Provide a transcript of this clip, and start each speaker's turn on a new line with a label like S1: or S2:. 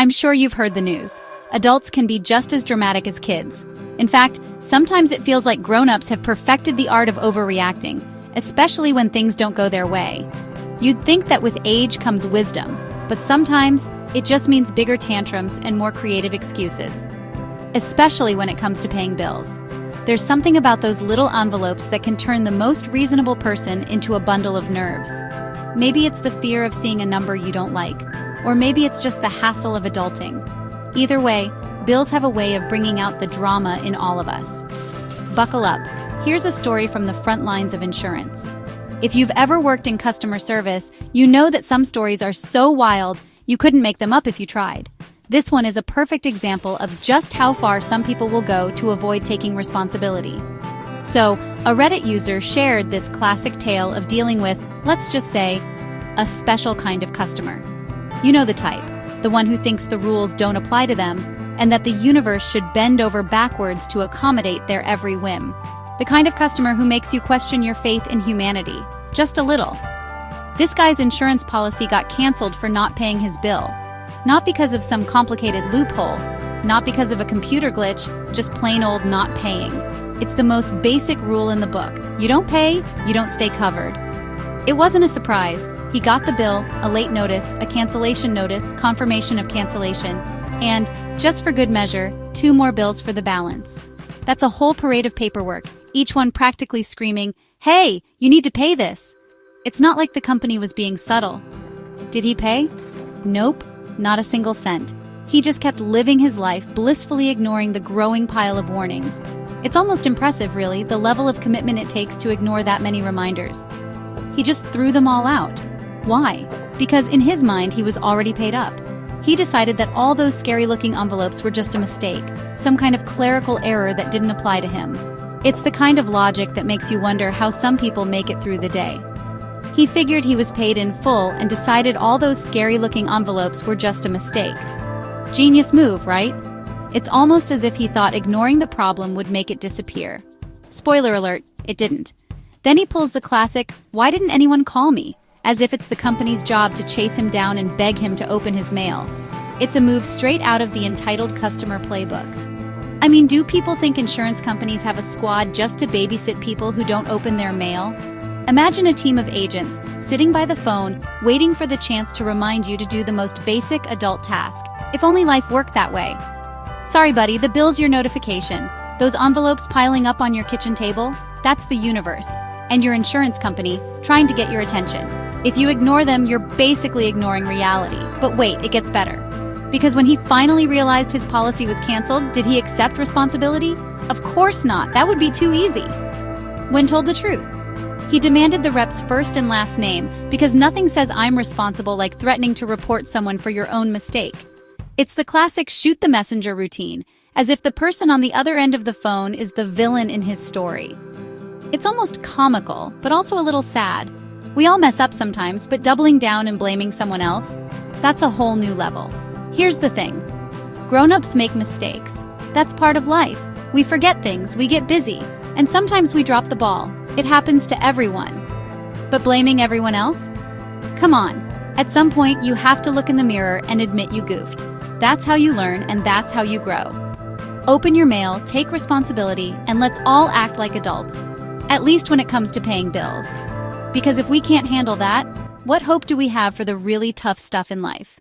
S1: I'm sure you've heard the news. Adults can be just as dramatic as kids. In fact, sometimes it feels like grown-ups have perfected the art of overreacting, especially when things don't go their way. You'd think that with age comes wisdom, but sometimes it just means bigger tantrums and more creative excuses. Especially when it comes to paying bills. There's something about those little envelopes that can turn the most reasonable person into a bundle of nerves. Maybe it's the fear of seeing a number you don't like, or maybe it's just the hassle of adulting. Either way, bills have a way of bringing out the drama in all of us. Buckle up. Here's a story from the front lines of insurance. If you've ever worked in customer service, you know that some stories are so wild, you couldn't make them up if you tried. This one is a perfect example of just how far some people will go to avoid taking responsibility. So, a Reddit user shared this classic tale of dealing with, let's just say, a special kind of customer. You know the type, the one who thinks the rules don't apply to them, and that the universe should bend over backwards to accommodate their every whim. The kind of customer who makes you question your faith in humanity, just a little. This guy's insurance policy got canceled for not paying his bill. Not because of some complicated loophole, not because of a computer glitch, just plain old not paying. It's the most basic rule in the book. You don't pay, you don't stay covered. It wasn't a surprise. He got the bill, a late notice, a cancellation notice, confirmation of cancellation, and, just for good measure, 2 more bills for the balance. That's a whole parade of paperwork, each one practically screaming, "Hey, you need to pay this!" It's not like the company was being subtle. Did he pay? Nope, not a single cent. He just kept living his life, blissfully ignoring the growing pile of warnings. It's almost impressive, really, the level of commitment it takes to ignore that many reminders. He just threw them all out. Why? Because in his mind, he was already paid up. He decided that all those scary-looking envelopes were just a mistake, some kind of clerical error that didn't apply to him. It's the kind of logic that makes you wonder how some people make it through the day. He figured he was paid in full and decided all those scary-looking envelopes were just a mistake. Genius move, right? It's almost as if he thought ignoring the problem would make it disappear. Spoiler alert, it didn't. Then he pulls the classic, "Why didn't anyone call me?" as if it's the company's job to chase him down and beg him to open his mail. It's a move straight out of the entitled customer playbook. I mean, do people think insurance companies have a squad just to babysit people who don't open their mail? Imagine a team of agents sitting by the phone, waiting for the chance to remind you to do the most basic adult task. If only life worked that way. Sorry, buddy, the bill's your notification. Those envelopes piling up on your kitchen table, that's the universe. And your insurance company trying to get your attention. If you ignore them, you're basically ignoring reality. But wait, it gets better. Because when he finally realized his policy was canceled, did he accept responsibility? Of course not, that would be too easy. When told the truth, he demanded the rep's first and last name because nothing says I'm responsible like threatening to report someone for your own mistake. It's the classic shoot the messenger routine, as if the person on the other end of the phone is the villain in his story. It's almost comical, but also a little sad. We all mess up sometimes, but doubling down and blaming someone else, that's a whole new level. Here's the thing. Grown-ups make mistakes. That's part of life. We forget things, we get busy, and sometimes we drop the ball. It happens to everyone. But blaming everyone else? Come on. At some point, you have to look in the mirror and admit you goofed. That's how you learn, and that's how you grow. Open your mail, take responsibility, and let's all act like adults. At least when it comes to paying bills. Because if we can't handle that, what hope do we have for the really tough stuff in life?